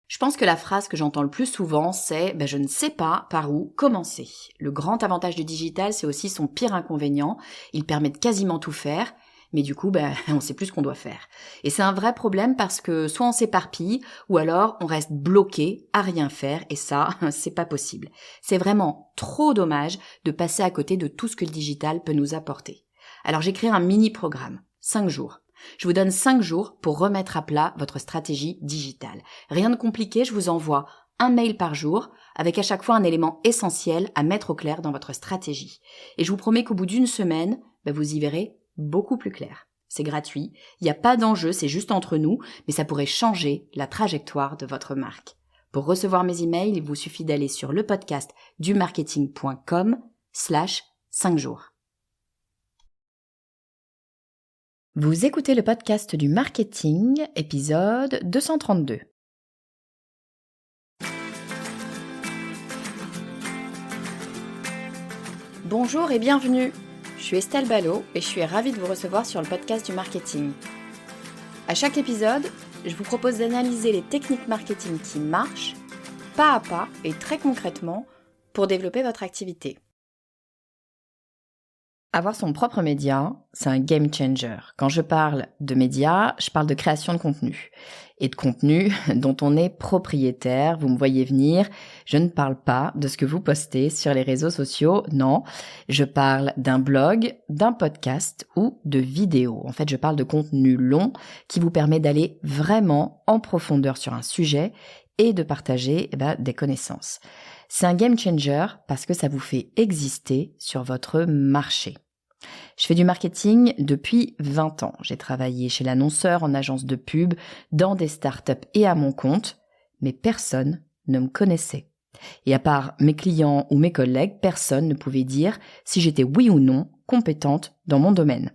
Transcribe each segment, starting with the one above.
Je pense que la phrase que j'entends le plus souvent, c'est « je ne sais pas par où commencer ». Le grand avantage du digital, c'est aussi son pire inconvénient. Il permet de quasiment tout faire, mais du coup, on ne sait plus ce qu'on doit faire. Et c'est un vrai problème parce que soit on s'éparpille, ou alors on reste bloqué à rien faire, et ça, c'est pas possible. C'est vraiment trop dommage de passer à côté de tout ce que le digital peut nous apporter. Alors j'ai créé un mini-programme, 5 jours. Je vous donne 5 jours pour remettre à plat votre stratégie digitale. Rien de compliqué, je vous envoie un mail par jour avec à chaque fois un élément essentiel à mettre au clair dans votre stratégie. Et je vous promets qu'au bout d'une semaine, vous y verrez beaucoup plus clair. C'est gratuit, il n'y a pas d'enjeu, c'est juste entre nous, mais ça pourrait changer la trajectoire de votre marque. Pour recevoir mes emails, il vous suffit d'aller sur le podcast dumarketing.com/5 jours. Vous écoutez le podcast du marketing, épisode 232. Bonjour et bienvenue. Je suis Estelle Ballot et je suis ravie de vous recevoir sur le podcast du marketing. À chaque épisode, je vous propose d'analyser les techniques marketing qui marchent, pas à pas et très concrètement, pour développer votre activité. Avoir son propre média, c'est un game changer. Quand je parle de médias, je parle de création de contenu. Et de contenu dont on est propriétaire, vous me voyez venir, je ne parle pas de ce que vous postez sur les réseaux sociaux, non. Je parle d'un blog, d'un podcast ou de vidéos. En fait, je parle de contenu long qui vous permet d'aller vraiment en profondeur sur un sujet et de partager des connaissances. C'est un game changer parce que ça vous fait exister sur votre marché. Je fais du marketing depuis 20 ans. J'ai travaillé chez l'annonceur, en agence de pub, dans des startups et à mon compte, mais personne ne me connaissait. Et à part mes clients ou mes collègues, personne ne pouvait dire si j'étais oui ou non compétente dans mon domaine.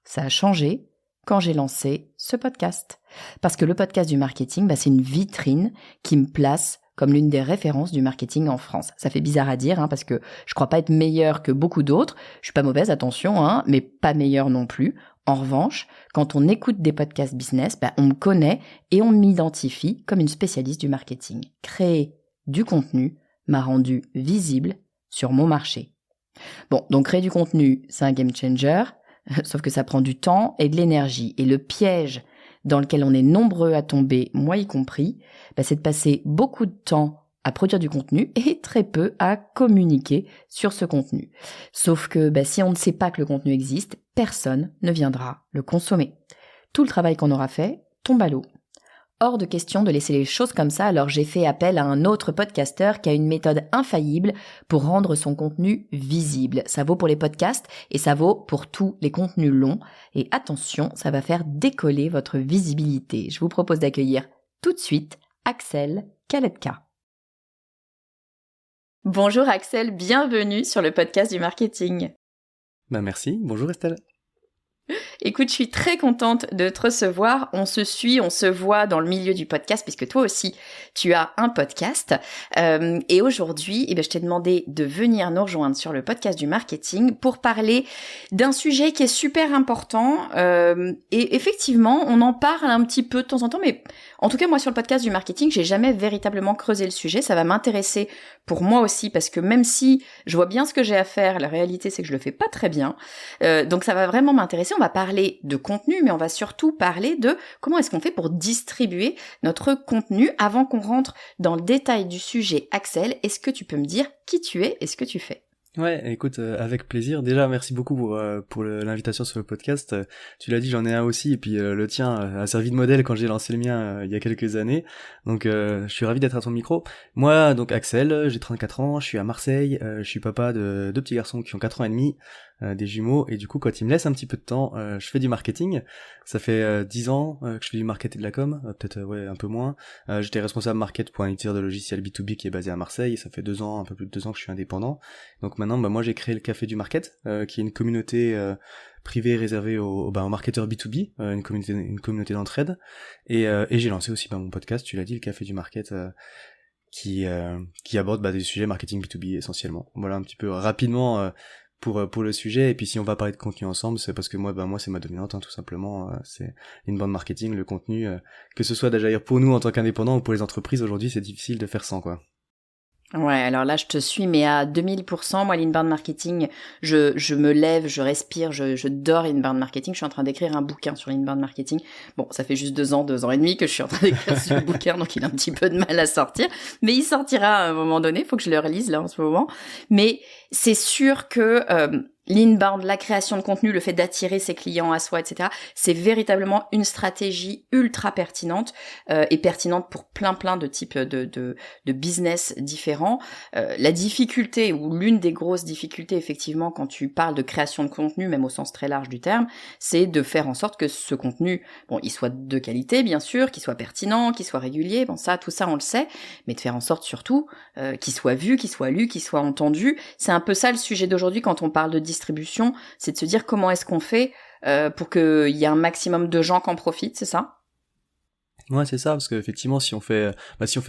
Ça a changé quand j'ai lancé ce podcast. Parce que le podcast du marketing, c'est une vitrine qui me place comme l'une des références du marketing en France. Ça fait bizarre à dire, parce que je crois pas être meilleure que beaucoup d'autres. Je suis pas mauvaise, attention, mais pas meilleure non plus. En revanche, quand on écoute des podcasts business, on me connaît et on m'identifie comme une spécialiste du marketing. Créer du contenu m'a rendu visible sur mon marché. Bon, donc créer du contenu, c'est un game changer, sauf que ça prend du temps et de l'énergie. Et le piège dans lequel on est nombreux à tomber, moi y compris, c'est de passer beaucoup de temps à produire du contenu et très peu à communiquer sur ce contenu. Sauf que si on ne sait pas que le contenu existe, personne ne viendra le consommer. Tout le travail qu'on aura fait tombe à l'eau. Hors de question de laisser les choses comme ça, alors j'ai fait appel à un autre podcasteur qui a une méthode infaillible pour rendre son contenu visible. Ça vaut pour les podcasts et ça vaut pour tous les contenus longs. Et attention, ça va faire décoller votre visibilité. Je vous propose d'accueillir tout de suite Axel Kaletka. Bonjour Axel, bienvenue sur le podcast du marketing. Merci, bonjour Estelle. Écoute, je suis très contente de te recevoir. On se suit, on se voit dans le milieu du podcast puisque toi aussi, tu as un podcast. Et aujourd'hui, je t'ai demandé de venir nous rejoindre sur le podcast du marketing pour parler d'un sujet qui est super important. Et effectivement, on en parle un petit peu de temps en temps, mais en tout cas, moi, sur le podcast du marketing, j'ai jamais véritablement creusé le sujet. Ça va m'intéresser pour moi aussi parce que même si je vois bien ce que j'ai à faire, la réalité, c'est que je le fais pas très bien. Donc ça va vraiment m'intéresser. On va parler de contenu, mais on va surtout parler de comment est-ce qu'on fait pour distribuer notre contenu. Avant qu'on rentre dans le détail du sujet, Axel, est-ce que tu peux me dire qui tu es et ce que tu fais ? Ouais, écoute, avec plaisir. Déjà, merci beaucoup pour l'invitation sur le podcast. Tu l'as dit, j'en ai un aussi, et puis le tien a servi de modèle quand j'ai lancé le mien il y a quelques années. Donc, je suis ravi d'être à ton micro. Moi, donc Axel, j'ai 34 ans, je suis à Marseille, je suis papa de 2 petits garçons qui ont 4 ans et demi, des jumeaux, et du coup, quand ils me laissent un petit peu de temps, je fais du marketing. Ça fait 10 ans que je fais du marketing et de la com, peut-être un peu moins. J'étais responsable market pour un éditeur de logiciels B2B qui est basé à Marseille, et ça fait 2 ans, un peu plus de 2 ans que je suis indépendant. Donc maintenant, moi j'ai créé le Café du Market, qui est une communauté privée réservée aux marketeurs B2B, une communauté d'entraide, et j'ai lancé aussi mon podcast, tu l'as dit, le Café du Market, qui aborde des sujets marketing B2B essentiellement. Voilà un petit peu rapidement pour le sujet. Et puis si on va parler de contenu ensemble, c'est parce que moi c'est ma dominante, hein, tout simplement. C'est l'inbound marketing, le contenu, que ce soit d'ailleurs pour nous en tant qu'indépendants ou pour les entreprises aujourd'hui, c'est difficile de faire sans, quoi. Ouais, alors là, je te suis, mais à 2000%. Moi, l'inbound marketing, je me lève, je respire, je dors inbound marketing. Je suis en train d'écrire un bouquin sur l'inbound marketing. Bon, ça fait juste 2 ans et demi que je suis en train d'écrire ce bouquin, donc il a un petit peu de mal à sortir. Mais il sortira à un moment donné. Faut que je le relise, là, en ce moment. Mais c'est sûr que, l'inbound, la création de contenu, le fait d'attirer ses clients à soi, etc., c'est véritablement une stratégie ultra pertinente et pertinente pour plein de types de business différents. La difficulté, ou l'une des grosses difficultés, effectivement, quand tu parles de création de contenu, même au sens très large du terme, c'est de faire en sorte que ce contenu, bon, il soit de qualité, bien sûr, qu'il soit pertinent, qu'il soit régulier, bon, ça, tout ça, on le sait, mais de faire en sorte, surtout, qu'il soit vu, qu'il soit lu, qu'il soit entendu. C'est un peu ça le sujet d'aujourd'hui quand on parle de distribution, c'est de se dire comment est-ce qu'on fait pour qu'il y ait un maximum de gens qui en profitent, c'est ça ? Ouais, c'est ça, parce qu'effectivement, si on fait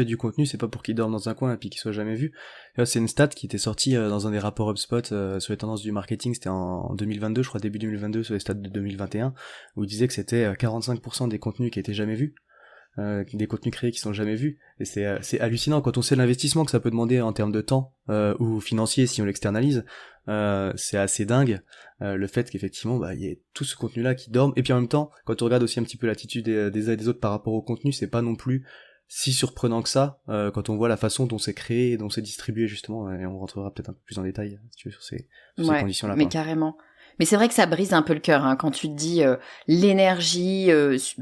du contenu, c'est pas pour qu'il dorme dans un coin et puis qu'il soit jamais vu. Et là, c'est une stat qui était sortie dans un des rapports HubSpot sur les tendances du marketing, c'était en 2022, je crois début 2022, sur les stats de 2021, où il disait que c'était 45% des contenus qui étaient jamais vus. Des contenus créés qui sont jamais vus, et c'est hallucinant quand on sait l'investissement que ça peut demander en termes de temps ou financier si on l'externalise. C'est assez dingue le fait qu'effectivement il y ait tout ce contenu là qui dorme, et puis en même temps quand on regarde aussi un petit peu l'attitude des uns et des autres par rapport au contenu, c'est pas non plus si surprenant que ça quand on voit la façon dont c'est créé et dont c'est distribué, justement, et on rentrera peut-être un peu plus en détail si tu veux sur ces conditions là, mais quoi. Carrément. Mais c'est vrai que ça brise un peu le cœur, hein, quand tu te dis l'énergie.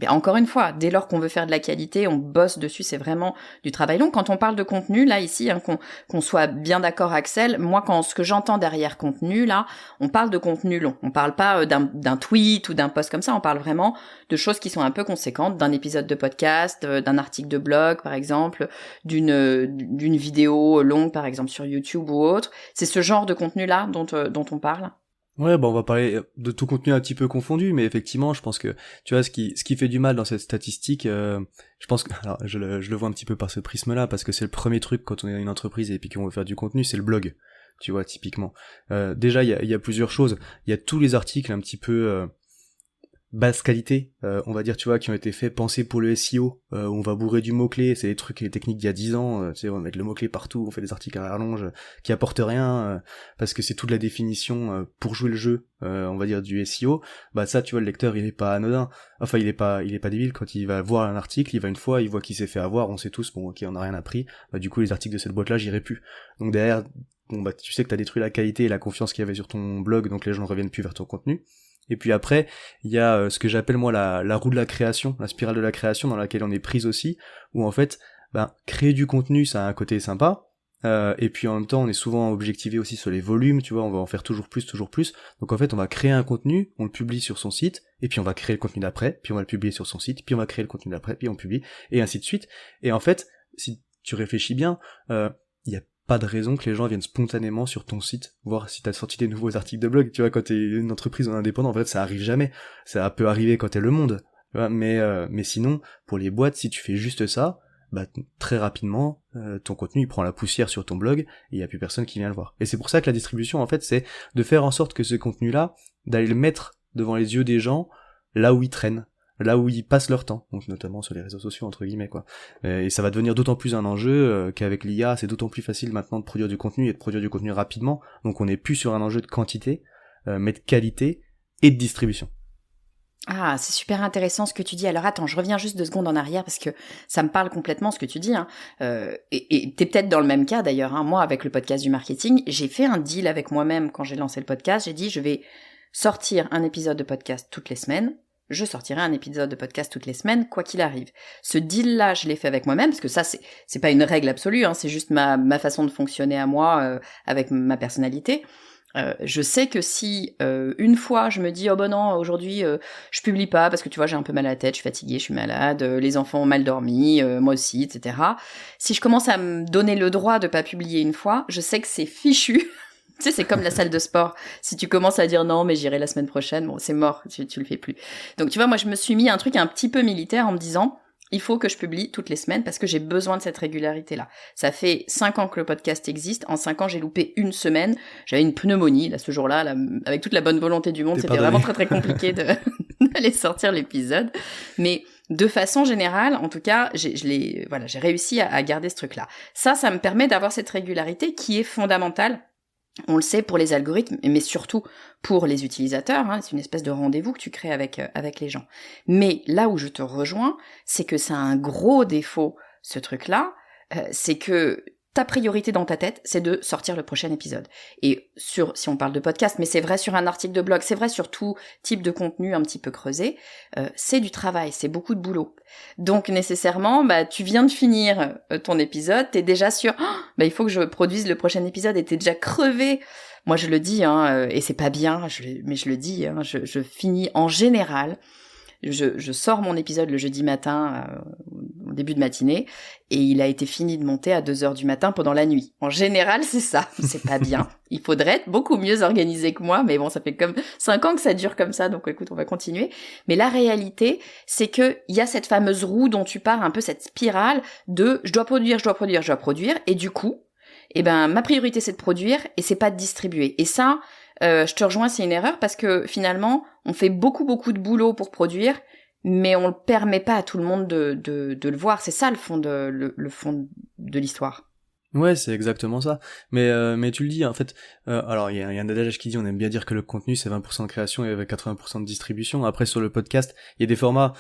Encore une fois, dès lors qu'on veut faire de la qualité, on bosse dessus. C'est vraiment du travail long. Quand on parle de contenu, là ici, hein, qu'on soit bien d'accord, Axel. Moi, ce que j'entends derrière contenu, là, on parle de contenu long. On parle pas d'un tweet ou d'un post comme ça. On parle vraiment de choses qui sont un peu conséquentes, d'un épisode de podcast, d'un article de blog, par exemple, d'une vidéo longue, par exemple sur YouTube ou autre. C'est ce genre de contenu là dont on parle. Ouais, on va parler de tout contenu un petit peu confondu, mais effectivement, je pense que, tu vois, ce qui fait du mal dans cette statistique, je pense que, alors, je le vois un petit peu par ce prisme-là, parce que c'est le premier truc quand on est une entreprise et puis qu'on veut faire du contenu, c'est le blog, tu vois, typiquement. Déjà, il y a plusieurs choses. Il y a tous les articles un petit peu basse qualité, on va dire, tu vois, qui ont été faits penser pour le SEO, où on va bourrer du mot-clé, c'est des trucs et des techniques d'il y a 10 ans, tu sais, on va mettre le mot-clé partout, on fait des articles à rallonge qui apportent rien, parce que c'est toute la définition pour jouer le jeu, on va dire, du SEO. Ça, tu vois, le lecteur, il est pas anodin, enfin, il est pas débile quand il va voir un article, il va une fois, il voit qu'il s'est fait avoir, on sait tous, bon, ok, on a rien appris, du coup, les articles de cette boîte-là, j'irai plus. Donc derrière, tu sais que t'as détruit la qualité et la confiance qu'il y avait sur ton blog, donc les gens ne reviennent plus vers ton contenu. Et puis après, il y a ce que j'appelle moi la roue de la création, la spirale de la création, dans laquelle on est prise aussi, où en fait, créer du contenu, ça a un côté sympa, et puis en même temps, on est souvent objectivé aussi sur les volumes, tu vois, on va en faire toujours plus. Donc en fait, on va créer un contenu, on le publie sur son site, et puis on va créer le contenu d'après, puis on va le publier sur son site, puis on va créer le contenu d'après, puis on publie, et ainsi de suite. Et en fait, si tu réfléchis bien, il y a pas de raison que les gens viennent spontanément sur ton site voir si t'as sorti des nouveaux articles de blog. Tu vois, quand t'es une entreprise en indépendant, en fait, ça arrive jamais. Ça peut arriver quand t'es Le Monde. Tu vois, mais sinon, pour les boîtes, si tu fais juste ça, très rapidement, ton contenu, il prend la poussière sur ton blog, et il y a plus personne qui vient le voir. Et c'est pour ça que la distribution, en fait, c'est de faire en sorte que ce contenu-là, d'aller le mettre devant les yeux des gens, là où ils traînent, là où ils passent leur temps, donc notamment sur les réseaux sociaux, entre guillemets, quoi. Et ça va devenir d'autant plus un enjeu qu'avec l'IA, c'est d'autant plus facile maintenant de produire du contenu et de produire du contenu rapidement, donc on n'est plus sur un enjeu de quantité, mais de qualité et de distribution. Ah, c'est super intéressant ce que tu dis. Alors attends, je reviens juste 2 secondes en arrière parce que ça me parle complètement ce que tu dis, hein. Et t'es peut-être dans le même cas d'ailleurs, hein. Moi, avec le podcast du marketing, j'ai fait un deal avec moi-même quand j'ai lancé le podcast. J'ai dit, je vais sortir un épisode de podcast toutes les semaines. Je sortirai un épisode de podcast toutes les semaines, quoi qu'il arrive. Ce deal-là, je l'ai fait avec moi-même, parce que ça, c'est pas une règle absolue, hein, c'est juste ma façon de fonctionner à moi, avec ma personnalité. Je sais que si une fois je me dis oh non, aujourd'hui je publie pas parce que tu vois j'ai un peu mal à la tête, je suis fatiguée, je suis malade, les enfants ont mal dormi, moi aussi, etc. Si je commence à me donner le droit de pas publier une fois, je sais que c'est fichu. Tu sais, c'est comme la salle de sport. Si tu commences à dire non, mais j'irai la semaine prochaine, bon, c'est mort, tu le fais plus. Donc tu vois, moi je me suis mis un truc un petit peu militaire en me disant il faut que je publie toutes les semaines parce que j'ai besoin de cette régularité-là. Ça fait 5 ans que le podcast existe. En 5 ans, j'ai loupé une semaine. J'avais une pneumonie, là, ce jour-là, là, avec toute la bonne volonté du monde. C'était vraiment très, très compliqué d'aller sortir l'épisode. Mais de façon générale, en tout cas, j'ai réussi à garder ce truc-là. Ça me permet d'avoir cette régularité qui est fondamentale. On le sait pour les algorithmes, mais surtout pour les utilisateurs. C'est une espèce de rendez-vous que tu crées avec les gens. Mais là où je te rejoins, c'est que ça a un gros défaut, ce truc-là, c'est que ta priorité dans ta tête, c'est de sortir le prochain épisode. Et si on parle de podcast, mais c'est vrai sur un article de blog, c'est vrai sur tout type de contenu un petit peu creusé, c'est du travail, c'est beaucoup de boulot. Donc nécessairement, tu viens de finir ton épisode, t'es déjà sûr, il faut que je produise le prochain épisode et t'es déjà crevé. Moi je le dis, et c'est pas bien, mais je le dis, je finis en général. Je sors mon épisode le jeudi matin, au début de matinée, et il a été fini de monter à 2h du matin pendant la nuit. En général, c'est ça. C'est pas bien. Il faudrait être beaucoup mieux organisé que moi, mais bon, ça fait comme 5 ans que ça dure comme ça, donc écoute, on va continuer. Mais la réalité, c'est que il y a cette fameuse roue dont tu parles, un peu cette spirale de je dois produire, et du coup, ma priorité c'est de produire et c'est pas de distribuer. Et ça, je te rejoins, c'est une erreur parce que finalement, on fait beaucoup de boulot pour produire, mais on le permet pas à tout le monde de le voir. C'est ça le fond de l'histoire. Ouais, c'est exactement ça. Mais tu le dis, en fait, alors il y a un adage qui dit, on aime bien dire que le contenu c'est 20% de création et avec 80% de distribution. Après, sur le podcast, il y a des formats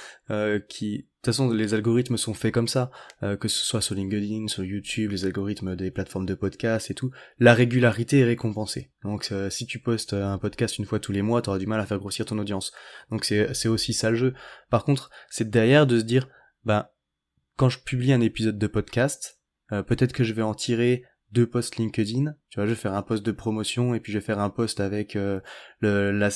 qui, de toute façon, les algorithmes sont faits comme ça, que ce soit sur LinkedIn, sur YouTube, les algorithmes des plateformes de podcast et tout. La régularité est récompensée. Donc, si tu postes un podcast une fois tous les mois, t'auras du mal à faire grossir ton audience. Donc, c'est aussi ça le jeu. Par contre, c'est derrière de se dire, quand je publie un épisode de podcast, peut-être que je vais en tirer 2 posts LinkedIn, tu vois, je vais faire un post de promotion et puis je vais faire un post avec la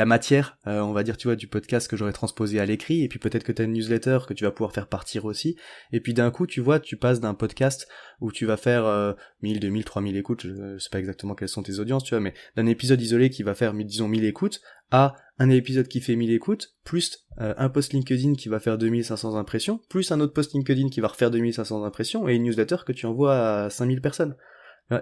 matière, on va dire, tu vois, du podcast que j'aurais transposé à l'écrit, et puis peut-être que tu as une newsletter que tu vas pouvoir faire partir aussi, et puis d'un coup, tu vois, tu passes d'un podcast où tu vas faire 1000, 2000, 3000 écoutes, je sais pas exactement quelles sont tes audiences, tu vois, mais d'un épisode isolé qui va faire, disons, 1000 écoutes, à un épisode qui fait 1000 écoutes, plus un post LinkedIn qui va faire 2500 impressions, plus un autre post LinkedIn qui va refaire 2500 impressions, et une newsletter que tu envoies à 5000 personnes.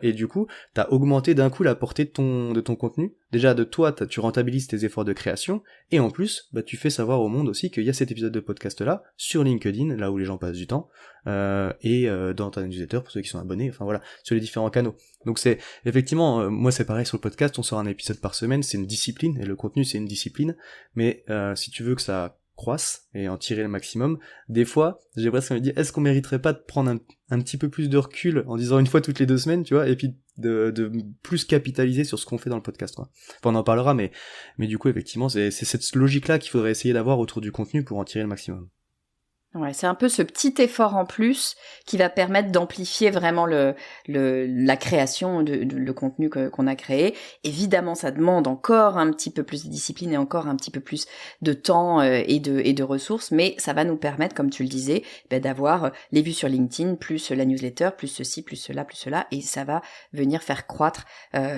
Et du coup, t'as augmenté d'un coup la portée de ton contenu. Déjà, de toi, tu rentabilises tes efforts de création, et en plus, tu fais savoir au monde aussi qu'il y a cet épisode de podcast-là, sur LinkedIn, là où les gens passent du temps, et dans ta newsletter, pour ceux qui sont abonnés, enfin voilà, sur les différents canaux. Donc c'est, effectivement, moi c'est pareil sur le podcast, on sort un épisode par semaine, c'est une discipline, et le contenu c'est une discipline, mais si tu veux que ça croisse et en tirer le maximum, des fois, j'ai presque envie de dire, est-ce qu'on mériterait pas de prendre un petit peu plus de recul en disant une fois toutes les 2 semaines, tu vois, et puis de plus capitaliser sur ce qu'on fait dans le podcast, quoi. Enfin, on en parlera, mais du coup, effectivement, c'est cette logique-là qu'il faudrait essayer d'avoir autour du contenu pour en tirer le maximum. Ouais, c'est un peu ce petit effort en plus qui va permettre d'amplifier vraiment la création le contenu qu'on a créé. Évidemment, ça demande encore un petit peu plus de discipline et encore un petit peu plus de temps et de ressources, mais ça va nous permettre, comme tu le disais, d'avoir les vues sur LinkedIn, plus la newsletter, plus ceci, plus cela, et ça va venir faire croître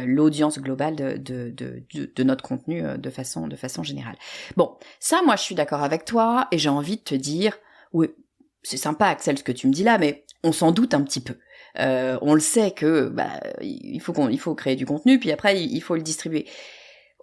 l'audience globale de notre contenu de façon générale. Bon, ça, moi, je suis d'accord avec toi et j'ai envie de te dire, oui, c'est sympa Axel ce que tu me dis là, mais on s'en doute un petit peu. On le sait que il faut créer du contenu, puis après il faut le distribuer.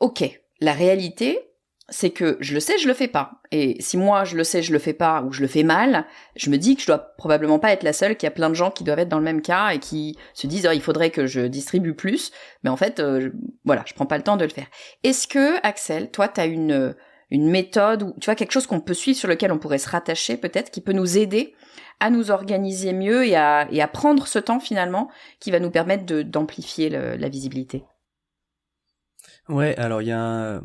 Ok, la réalité, c'est que je le sais, je le fais pas. Et si moi je le sais, je le fais pas, ou je le fais mal, je me dis que je dois probablement pas être la seule, qu'il y a plein de gens qui doivent être dans le même cas et qui se disent il faudrait que je distribue plus, mais en fait je prends pas le temps de le faire. Est-ce que Axel, toi t'as une méthode, ou tu vois, quelque chose qu'on peut suivre, sur lequel on pourrait se rattacher peut-être, qui peut nous aider à nous organiser mieux et à prendre ce temps finalement qui va nous permettre d'amplifier la visibilité? Ouais, alors il y a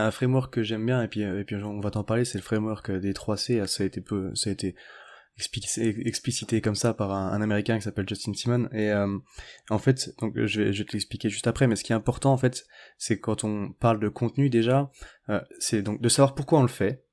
un framework que j'aime bien, et puis on va t'en parler, c'est le framework des 3C. Ça a été explicité comme ça par un américain qui s'appelle Justin Simon, et en fait, donc je vais te l'expliquer juste après, mais ce qui est important en fait, c'est quand on parle de contenu déjà, c'est donc de savoir pourquoi on le fait.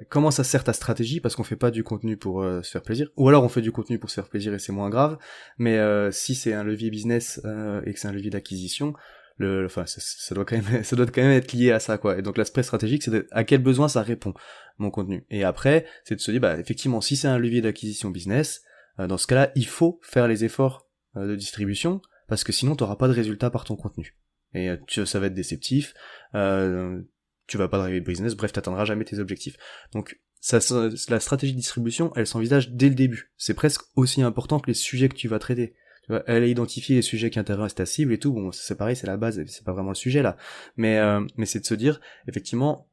Comment ça sert ta stratégie, parce qu'on fait pas du contenu pour se faire plaisir, ou alors on fait du contenu pour se faire plaisir et c'est moins grave, mais si c'est un levier business et que c'est un levier d'acquisition, ça doit quand même être lié à ça, quoi. Et donc l'aspect stratégique, c'est à quel besoin ça répond. mon contenu. Et après, c'est de se dire, bah effectivement, si c'est un levier d'acquisition business, dans ce cas-là, il faut faire les efforts de distribution, parce que sinon t'auras pas de résultat par ton contenu. Et ça va être déceptif, tu vas pas driver business, bref, t'atteindras jamais tes objectifs. Donc la stratégie de distribution, elle s'envisage dès le début. C'est presque aussi important que les sujets que tu vas traiter. Tu vois, elle a identifié les sujets qui intéressent ta cible et tout, bon, c'est pareil, c'est la base, c'est pas vraiment le sujet là. Mais c'est de se dire, effectivement,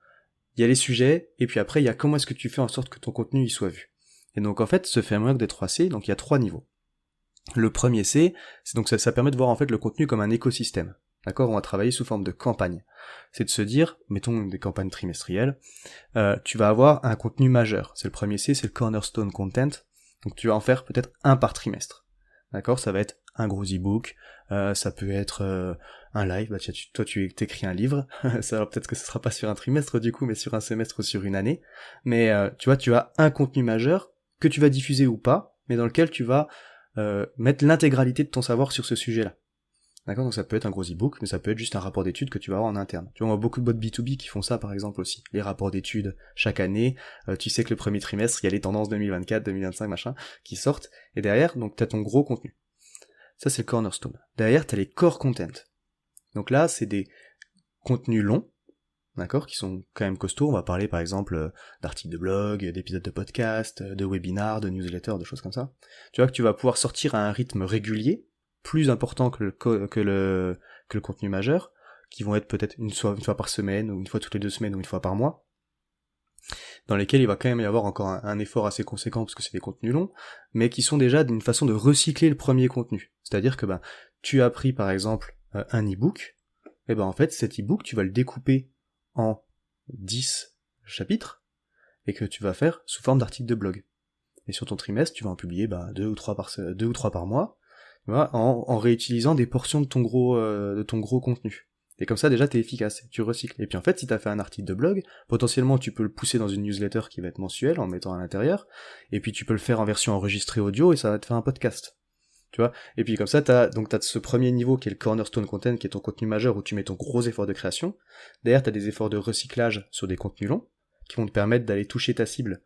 il y a les sujets, et puis après, il y a comment est-ce que tu fais en sorte que ton contenu y soit vu. Et donc en fait, ce framework des 3C, donc il y a 3 niveaux. Le premier C, c'est donc ça permet de voir en fait le contenu comme un écosystème. D'accord, on va travailler sous forme de campagne. C'est de se dire, mettons des campagnes trimestrielles, tu vas avoir un contenu majeur. C'est le premier C, c'est le cornerstone content. Donc tu vas en faire peut-être un par trimestre. D'accord, ça va être un gros e-book, ça peut être un live. Bah toi tu t'écris un livre. Ça alors peut-être que ce sera pas sur un trimestre du coup, mais sur un semestre ou sur une année. Mais tu vois, tu as un contenu majeur que tu vas diffuser ou pas, mais dans lequel tu vas mettre l'intégralité de ton savoir sur ce sujet-là. D'accord, donc ça peut être un gros e-book, mais ça peut être juste un rapport d'études que tu vas avoir en interne. Tu vois, on a beaucoup de bots B2B qui font ça par exemple aussi. Les rapports d'études chaque année, tu sais que le premier trimestre, il y a les tendances 2024, 2025, machin, qui sortent, et derrière, donc t'as ton gros contenu. Ça c'est le cornerstone. Derrière, t'as les core content. Donc là, c'est des contenus longs, d'accord, qui sont quand même costauds. On va parler par exemple d'articles de blog, d'épisodes de podcast, de webinars, de newsletters, de choses comme ça. Tu vois que tu vas pouvoir sortir à un rythme régulier, plus important que le contenu majeur, qui vont être peut-être une fois par semaine, ou une fois toutes les 2 semaines, ou une fois par mois, dans lesquels il va quand même y avoir encore un effort assez conséquent, parce que c'est des contenus longs, mais qui sont déjà d'une façon de recycler le premier contenu. C'est-à-dire que tu as pris par exemple un e-book, et en fait cet e-book tu vas le découper en 10 chapitres, et que tu vas faire sous forme d'articles de blog. Et sur ton trimestre, tu vas en publier 2 ou 3 par mois, tu vois, en réutilisant des portions de ton gros contenu. Et comme ça, déjà, t'es efficace, tu recycles. Et puis en fait, si t'as fait un article de blog, potentiellement tu peux le pousser dans une newsletter qui va être mensuelle, en mettant à l'intérieur, et puis tu peux le faire en version enregistrée audio, et ça va te faire un podcast. Tu vois. Et puis comme ça, t'as ce premier niveau qui est le cornerstone content, qui est ton contenu majeur, où tu mets ton gros effort de création. Derrière, t'as des efforts de recyclage sur des contenus longs, qui vont te permettre d'aller toucher ta cible,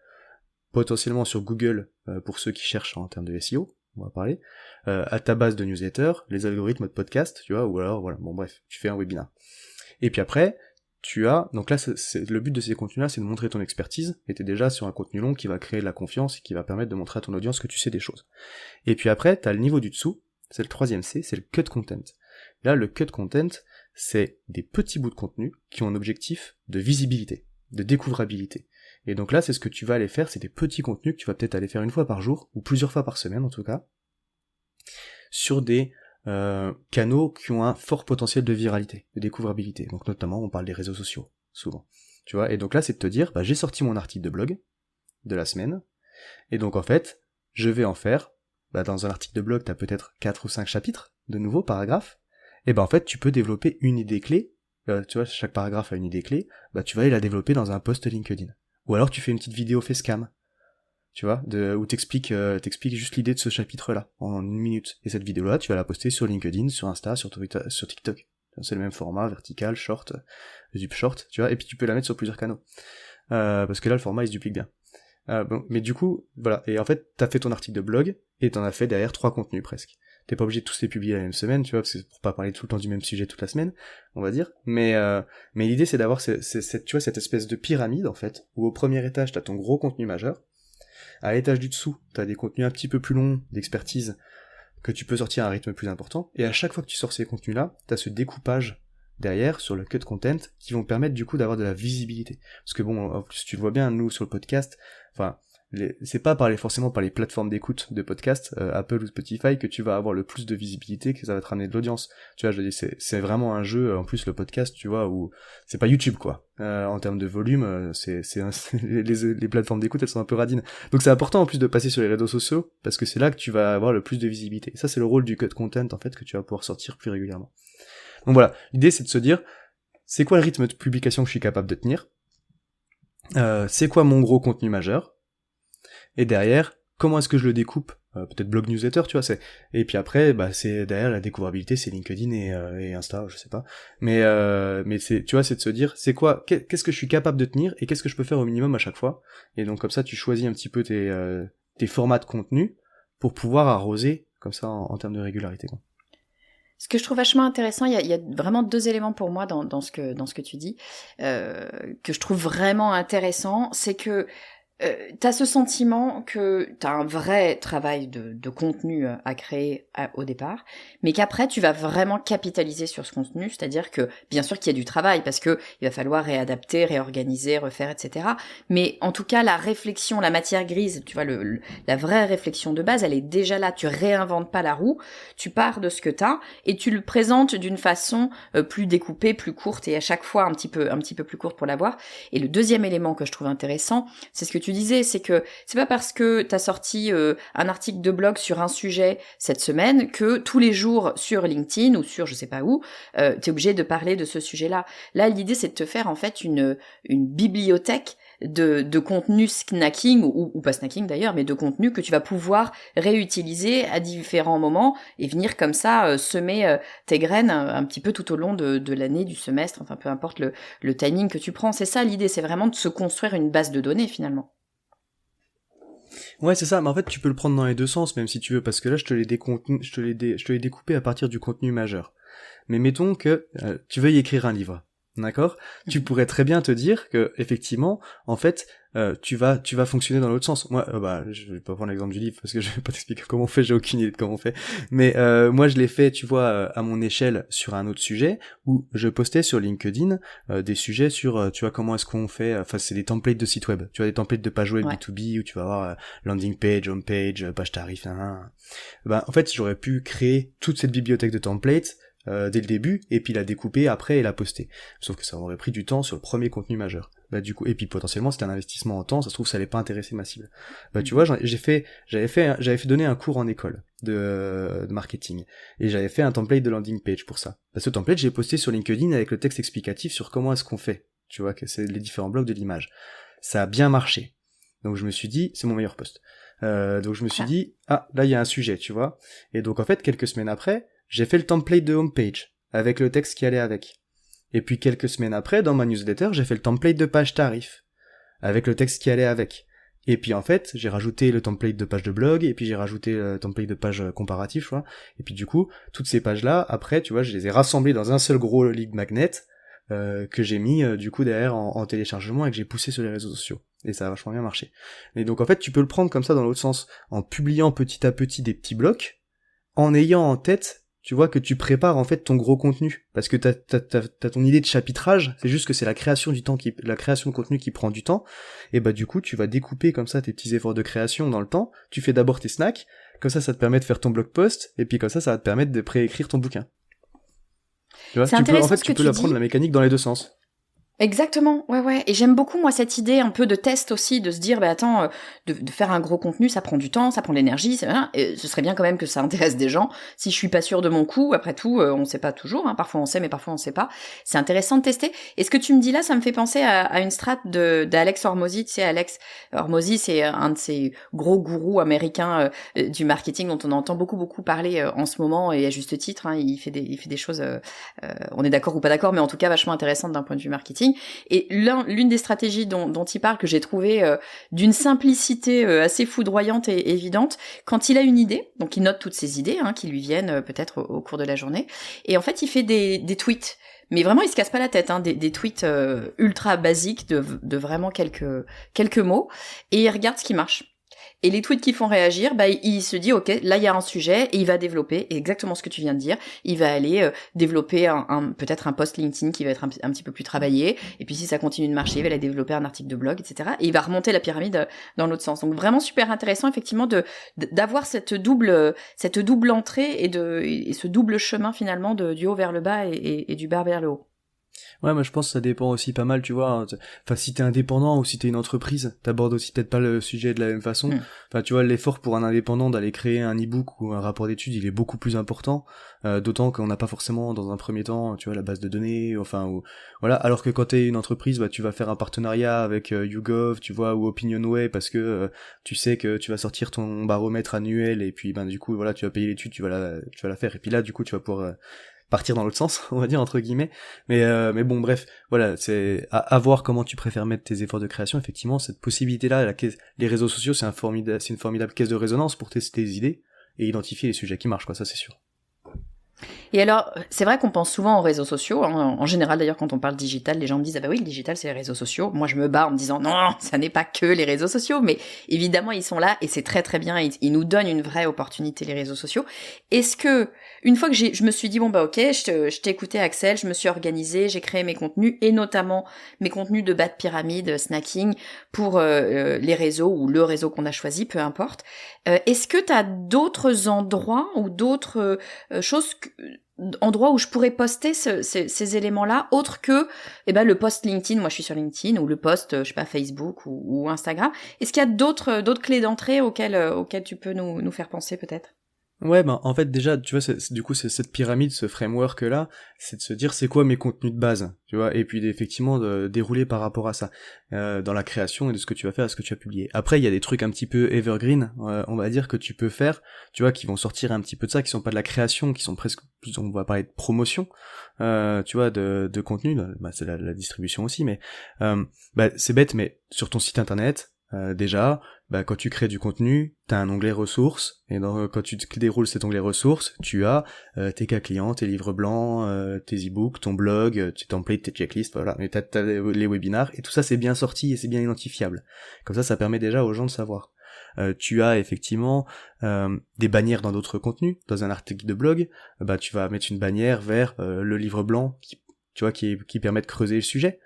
potentiellement sur Google, pour ceux qui cherchent en termes de SEO, on va parler, à ta base de newsletter, les algorithmes de podcast, tu vois, ou alors, voilà, bon bref, tu fais un webinar. Et puis après, donc là, le but de ces contenus-là, c'est de montrer ton expertise, et t'es déjà sur un contenu long qui va créer de la confiance, et qui va permettre de montrer à ton audience que tu sais des choses. Et puis après, t'as le niveau du dessous, c'est le 3e C, c'est le cut content. Là, le cut content, c'est des petits bouts de contenu qui ont un objectif de visibilité, de découvrabilité. Et donc là, c'est ce que tu vas aller faire, c'est des petits contenus que tu vas peut-être aller faire une fois par jour, ou plusieurs fois par semaine en tout cas, sur des canaux qui ont un fort potentiel de viralité, de découvrabilité. Donc notamment, on parle des réseaux sociaux, souvent. Tu vois, et donc là, c'est de te dire, j'ai sorti mon article de blog de la semaine, et donc en fait, je vais en faire, dans un article de blog, t'as peut-être 4 ou 5 chapitres, de nouveaux paragraphes, et en fait, tu peux développer une idée clé, tu vois, chaque paragraphe a une idée clé, tu vas aller la développer dans un post LinkedIn. Ou alors tu fais une petite vidéo facecam, tu vois, où t'expliques juste l'idée de ce chapitre-là, en 1 minute. Et cette vidéo-là, tu vas la poster sur LinkedIn, sur Insta, sur Twitter, sur TikTok. C'est le même format, vertical, short, YouTube short, tu vois, et puis tu peux la mettre sur plusieurs canaux. Parce que là, le format, il se duplique bien. Mais du coup, voilà, et en fait, t'as fait ton article de blog, et t'en as fait derrière 3 contenus presque. T'es pas obligé de tous les publier la même semaine, tu vois, parce que pour pas parler tout le temps du même sujet toute la semaine, on va dire. Mais l'idée, c'est d'avoir tu vois, cette espèce de pyramide, en fait, où au premier étage, t'as ton gros contenu majeur. À l'étage du dessous, t'as des contenus un petit peu plus longs, d'expertise, que tu peux sortir à un rythme plus important. Et à chaque fois que tu sors ces contenus-là, t'as ce découpage derrière, sur le cut content, qui vont permettre du coup d'avoir de la visibilité. Parce que bon, en plus, tu le vois bien, nous, sur le podcast, c'est pas forcément par les plateformes d'écoute de podcast, Apple ou Spotify, que tu vas avoir le plus de visibilité, que ça va te ramener de l'audience. Tu vois, je dis, c'est vraiment un jeu, en plus le podcast, tu vois, où c'est pas YouTube, quoi. En termes de volume, les plateformes d'écoute, elles sont un peu radines. Donc c'est important en plus de passer sur les réseaux sociaux, parce que c'est là que tu vas avoir le plus de visibilité. Ça, c'est le rôle du cut content, en fait, que tu vas pouvoir sortir plus régulièrement. Donc voilà, l'idée c'est de se dire, c'est quoi le rythme de publication que je suis capable de tenir, c'est quoi mon gros contenu majeur, et derrière, comment est-ce que je le découpe peut-être blog newsletter, tu vois, et puis après c'est derrière la découvrabilité, c'est LinkedIn et Insta, je sais pas, mais c'est, tu vois, c'est de se dire c'est quoi, qu'est-ce que je suis capable de tenir et qu'est-ce que je peux faire au minimum à chaque fois, et donc comme ça tu choisis un petit peu tes formats de contenu pour pouvoir arroser comme ça en termes de régularité, quoi. Ce que je trouve vachement intéressant, il y a vraiment deux éléments pour moi dans ce que tu dis, que je trouve vraiment intéressant, c'est que t'as ce sentiment que t'as un vrai travail de contenu à créer au départ, mais qu'après tu vas vraiment capitaliser sur ce contenu, c'est-à-dire que bien sûr qu'il y a du travail parce que il va falloir réadapter, réorganiser, refaire, etc. Mais en tout cas la réflexion, la matière grise, tu vois, la vraie réflexion de base, elle est déjà là. Tu réinventes pas la roue, tu pars de ce que t'as et tu le présentes d'une façon plus découpée, plus courte et à chaque fois un petit peu plus courte pour l'avoir. Et le deuxième élément que je trouve intéressant, c'est ce que tu disais, c'est que c'est pas parce que t'as sorti un article de blog sur un sujet cette semaine que tous les jours sur LinkedIn ou sur je sais pas où, t'es obligé de parler de ce sujet-là. Là, l'idée c'est de te faire en fait une bibliothèque de contenu snacking ou pas snacking d'ailleurs, mais de contenu que tu vas pouvoir réutiliser à différents moments et venir comme ça semer tes graines un petit peu tout au long de l'année, du semestre, enfin peu importe le timing que tu prends. C'est ça l'idée, c'est vraiment de se construire une base de données finalement. Ouais, c'est ça, mais en fait, tu peux le prendre dans les deux sens, même si tu veux, parce que là, je te l'ai découpé à partir du contenu majeur. Mais mettons que tu veuilles écrire un livre, d'accord ? Tu pourrais très bien te dire que, effectivement, en fait, tu vas fonctionner dans l'autre sens. Moi, je vais pas prendre l'exemple du livre, parce que je vais pas t'expliquer comment on fait, j'ai aucune idée de comment on fait. Mais moi, je l'ai fait, tu vois, à mon échelle, sur un autre sujet, où je postais sur LinkedIn des sujets sur, tu vois, comment est-ce qu'on fait, enfin, c'est des templates de sites web, tu vois, des templates de pages web Ouais. B2B, où tu vas avoir landing page, home page, page tarif, en fait, j'aurais pu créer toute cette bibliothèque de templates dès le début, et puis la découper après et la poster. Sauf que ça aurait pris du temps sur le premier contenu majeur. Du coup, et puis potentiellement c'était un investissement en temps, ça se trouve ça allait pas intéresser ma cible. Tu vois, j'avais fait donner un cours en école de marketing, et j'avais fait un template de landing page pour ça. Ce template, j'ai posté sur LinkedIn avec le texte explicatif sur comment est-ce qu'on fait. Tu vois, que c'est les différents blocs de l'image. Ça a bien marché. Donc je me suis dit, c'est mon meilleur post. Donc je me suis dit, là il y a un sujet, tu vois. Et donc en fait, quelques semaines après, j'ai fait le template de homepage, avec le texte qui allait avec. Et puis quelques semaines après, dans ma newsletter, j'ai fait le template de page tarif, avec le texte qui allait avec. Et puis en fait, j'ai rajouté le template de page de blog, et puis j'ai rajouté le template de page comparatif, tu vois. Et puis du coup, toutes ces pages-là, après, tu vois, je les ai rassemblées dans un seul gros lead magnet, que j'ai mis du coup derrière en téléchargement et que j'ai poussé sur les réseaux sociaux. Et ça a vachement bien marché. Et donc en fait, tu peux le prendre comme ça dans l'autre sens, en publiant petit à petit des petits blocs, en ayant en tête, tu vois, que tu prépares en fait ton gros contenu, parce que t'as ton idée de chapitrage, c'est juste que c'est la création de contenu qui prend du temps, et du coup tu vas découper comme ça tes petits efforts de création dans le temps, tu fais d'abord tes snacks, comme ça te permet de faire ton blog post, et puis comme ça va te permettre de préécrire ton bouquin. Tu vois, tu peux apprendre la mécanique dans les deux sens. Exactement, ouais. Et j'aime beaucoup, moi, cette idée un peu de test aussi, de se dire, attends, de faire un gros contenu, ça prend du temps, ça prend de l'énergie, et ce serait bien quand même que ça intéresse des gens. Si je suis pas sûre de mon coup, après tout, on sait pas toujours, parfois on sait, mais parfois on sait pas. C'est intéressant de tester. Et ce que tu me dis là, ça me fait penser à une strat d'Alex Hormozy. Tu sais, Alex Hormozy, c'est un de ces gros gourous américains du marketing dont on entend beaucoup parler en ce moment, et à juste titre, il fait des choses, on est d'accord ou pas d'accord, mais en tout cas vachement intéressantes d'un point de vue marketing. Et l'une des stratégies dont il parle, que j'ai trouvé d'une simplicité assez foudroyante et évidente, quand il a une idée, donc il note toutes ses idées qui lui viennent peut-être au cours de la journée, et en fait il fait des tweets. Mais vraiment, il se casse pas la tête, des tweets ultra basiques de vraiment quelques mots, et il regarde ce qui marche. Et les tweets qui font réagir, il se dit, ok, là il y a un sujet, et il va développer exactement ce que tu viens de dire. Il va aller développer peut-être un post LinkedIn qui va être un petit peu plus travaillé, et puis si ça continue de marcher, il va aller développer un article de blog, etc. Et il va remonter la pyramide dans l'autre sens. Donc vraiment super intéressant, effectivement, d'avoir cette double entrée et ce double chemin finalement du haut vers le bas et du bas vers le haut. Ouais, moi je pense que ça dépend aussi pas mal, tu vois. Enfin, si t'es indépendant ou si t'es une entreprise, t'abordes aussi peut-être pas le sujet de la même façon. Enfin, tu vois, l'effort pour un indépendant d'aller créer un e-book ou un rapport d'études, il est beaucoup plus important. D'autant qu'on n'a pas forcément, dans un premier temps, tu vois, la base de données, enfin, ou voilà. Alors que quand t'es une entreprise, bah, tu vas faire un partenariat avec YouGov, tu vois, ou Opinionway, parce que tu sais que tu vas sortir ton baromètre annuel et puis, ben, du coup, voilà, tu vas payer l'étude, tu vas la faire. Et puis là, du coup, tu vas pouvoir partir dans l'autre sens, on va dire entre guillemets. Mais bon, bref, voilà, c'est à voir comment tu préfères mettre tes efforts de création. Effectivement, cette possibilité-là, les réseaux sociaux, c'est une formidable caisse de résonance pour tester tes idées et identifier les sujets qui marchent, quoi. Ça, c'est sûr. Et alors, c'est vrai qu'on pense souvent aux réseaux sociaux. Hein. En général, d'ailleurs, quand on parle digital, les gens me disent « Ah bah oui, le digital, c'est les réseaux sociaux ». Moi, je me bats en me disant « Non, ça n'est pas que les réseaux sociaux ». Mais évidemment, ils sont là et c'est très très bien. Ils nous donnent une vraie opportunité, les réseaux sociaux. Est-ce que, une fois que je me suis dit « Bon bah ok, je t'ai écouté Axel, je me suis organisée, j'ai créé mes contenus et notamment mes contenus de bas de pyramide, snacking pour les réseaux ou le réseau qu'on a choisi, peu importe. Est-ce que tu as d'autres endroits ou d'autres choses endroit où je pourrais poster ces éléments-là, autre que le post LinkedIn, moi je suis sur LinkedIn, ou le post, je sais pas, Facebook ou Instagram. Est-ce qu'il y a d'autres clés d'entrée auxquelles tu peux nous faire penser peut-être? Ouais, ben en fait déjà, tu vois, du coup, c'est cette pyramide, ce framework là, c'est de se dire c'est quoi mes contenus de base, tu vois, et puis effectivement de dérouler par rapport à ça, dans la création et de ce que tu vas faire, à ce que tu vas publier. Après, il y a des trucs un petit peu evergreen, on va dire, que tu peux faire, tu vois, qui vont sortir un petit peu de ça, qui sont pas de la création, qui sont presque, on va parler de promotion, tu vois, de contenu, bah, c'est la distribution aussi, mais bah, c'est bête, mais sur ton site internet, déjà, bah, quand tu crées du contenu, t'as un onglet ressources, et quand tu déroules cet onglet ressources, tu as tes cas clients, tes livres blancs, tes e-books, ton blog, tes templates, tes checklists, voilà, mais t'as les webinars, et tout ça c'est bien sorti et c'est bien identifiable. Comme ça permet déjà aux gens de savoir. Tu as effectivement des bannières dans d'autres contenus, dans un article de blog, bah tu vas mettre une bannière vers le livre blanc qui permet de creuser le sujet.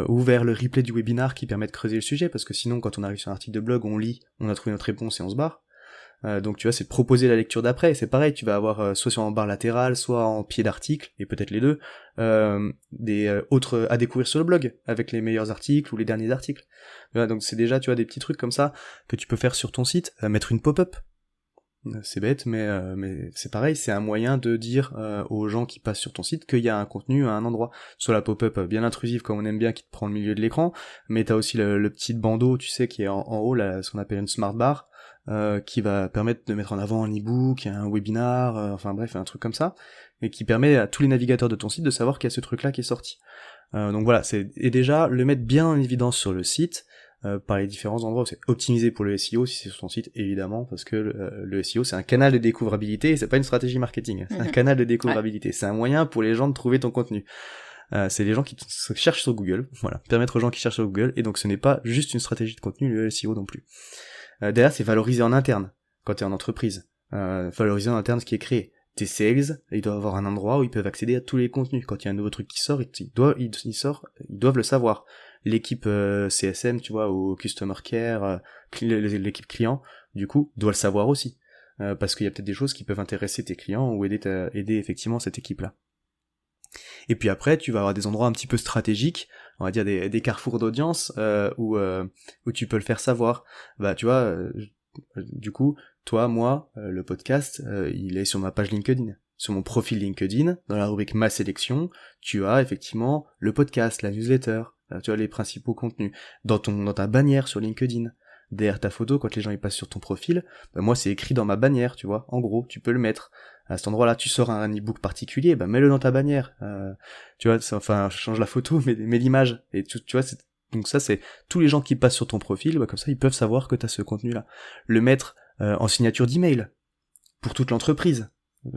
Ou vers le replay du webinar qui permet de creuser le sujet, parce que sinon quand on arrive sur un article de blog, on lit, on a trouvé notre réponse et on se barre. Donc tu vois, c'est de proposer la lecture d'après, c'est pareil, tu vas avoir soit en barre latérale, soit en pied d'article, et peut-être les deux, des autres à découvrir sur le blog, avec les meilleurs articles ou les derniers articles. Voilà, donc c'est déjà, tu vois, des petits trucs comme ça que tu peux faire sur ton site, mettre une pop-up. C'est bête, mais c'est pareil, c'est un moyen de dire aux gens qui passent sur ton site qu'il y a un contenu à un endroit. Soit la pop-up bien intrusive comme on aime bien, qui te prend le milieu de l'écran, mais t'as aussi le petit bandeau, tu sais, qui est en haut, là, ce qu'on appelle une smart bar, qui va permettre de mettre en avant un e-book, un webinar, enfin bref, un truc comme ça, et qui permet à tous les navigateurs de ton site de savoir qu'il y a ce truc-là qui est sorti. Donc voilà, et déjà, le mettre bien en évidence sur le site, par les différents endroits où c'est optimisé pour le SEO, si c'est sur ton site, évidemment, parce que le SEO, c'est un canal de découvrabilité, et c'est pas une stratégie marketing, c'est un canal de découvrabilité, c'est un moyen pour les gens de trouver ton contenu. C'est les gens qui cherchent sur Google, voilà, permettre aux gens qui cherchent sur Google, et donc ce n'est pas juste une stratégie de contenu, le SEO non plus. Derrière, c'est valoriser en interne, quand t'es en entreprise, valoriser en interne ce qui est créé. Tes sales, ils doivent avoir un endroit où ils peuvent accéder à tous les contenus. Quand il y a un nouveau truc qui sort, ils doivent le savoir. L'équipe CSM, tu vois, ou Customer Care, l'équipe client, du coup, doit le savoir aussi. Parce qu'il y a peut-être des choses qui peuvent intéresser tes clients ou aider effectivement cette équipe-là. Et puis après, tu vas avoir des endroits un petit peu stratégiques, on va dire des carrefours d'audience, où tu peux le faire savoir. Bah, tu vois, du coup, toi, moi, le podcast, il est sur ma page LinkedIn. Sur mon profil LinkedIn, dans la rubrique Ma sélection, tu as effectivement le podcast, la newsletter, tu as les principaux contenus. Dans ta bannière sur LinkedIn, derrière ta photo, quand les gens y passent sur ton profil, bah moi c'est écrit dans ma bannière, tu vois. En gros, tu peux le mettre. À cet endroit-là, tu sors un e-book particulier, bah mets-le dans ta bannière. Tu vois, enfin, change la photo, mets l'image. Et tu vois, donc ça c'est tous les gens qui passent sur ton profil, bah comme ça ils peuvent savoir que t'as ce contenu-là. Le mettre en signature d'email pour toute l'entreprise.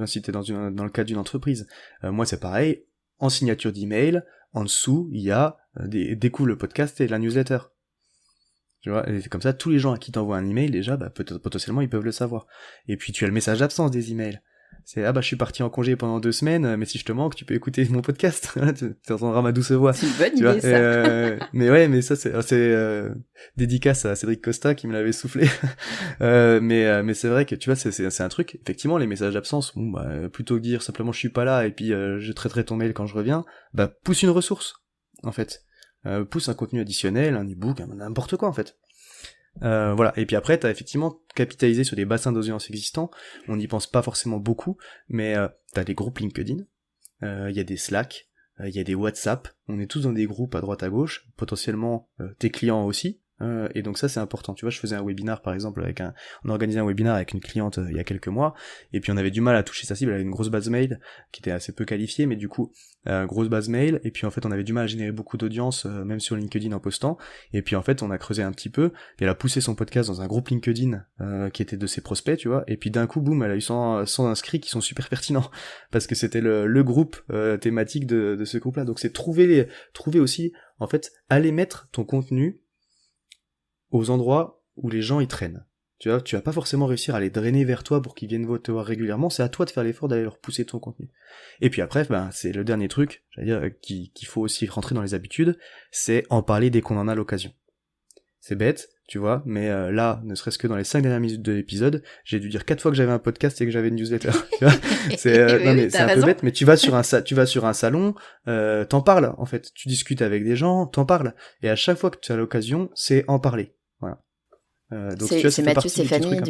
Si t'es dans le cadre d'une entreprise. Moi c'est pareil, en signature d'email, en dessous, il y a découvre le podcast et la newsletter. Tu vois, et comme ça, tous les gens à qui t'envoient un email, déjà, bah, potentiellement, ils peuvent le savoir. Et puis, tu as le message d'absence des emails. C'est je suis parti en congé pendant 2 semaines, mais si je te manque, tu peux écouter mon podcast. Tu entendras ma douce voix. C'est une bonne idée, ça. Mais ouais, mais ça c'est dédicace à Cédric Costa qui me l'avait soufflé. Mais c'est vrai que tu vois, c'est un truc. Effectivement, les messages d'absence, plutôt que dire simplement je suis pas là et puis je traiterai ton mail quand je reviens, pousse une ressource en fait. Pousse un contenu additionnel, un e-book, n'importe quoi en fait. Voilà. Et puis après, t'as effectivement capitalisé sur des bassins d'audience existants. On n'y pense pas forcément beaucoup, mais t'as des groupes LinkedIn, il y a des Slack, il y a des WhatsApp. On est tous dans des groupes à droite à gauche, potentiellement tes clients aussi. Et donc ça c'est important. Tu vois, je faisais un webinar par exemple on organisait un webinar avec une cliente il y a quelques mois, et puis on avait du mal à toucher sa cible. Elle avait une grosse base mail qui était assez peu qualifiée, mais du coup grosse base mail, et puis en fait on avait du mal à générer beaucoup d'audience même sur LinkedIn en postant. Et puis en fait on a creusé un petit peu, et elle a poussé son podcast dans un groupe LinkedIn qui était de ses prospects, tu vois. Et puis d'un coup boum, elle a eu 100 inscrits qui sont super pertinents parce que c'était le groupe thématique de ce groupe-là. Donc c'est trouver aussi en fait aller mettre ton contenu aux endroits où les gens y traînent. Tu vois, tu vas pas forcément réussir à les drainer vers toi pour qu'ils viennent te voir régulièrement, c'est à toi de faire l'effort d'aller leur pousser ton contenu. Et puis après, c'est le dernier truc, j'allais dire, qu'il faut aussi rentrer dans les habitudes, c'est en parler dès qu'on en a l'occasion. C'est bête, tu vois, mais là, ne serait-ce que dans les 5 dernières minutes de l'épisode, j'ai dû dire 4 fois que j'avais un podcast et que j'avais une newsletter. Tu vois, c'est un peu bête, mais tu vas sur un salon, t'en parles en fait, tu discutes avec des gens, t'en parles, et à chaque fois que tu as l'occasion, c'est en parler. Voilà. Donc tu vois, c'est Mathieu Stéphanie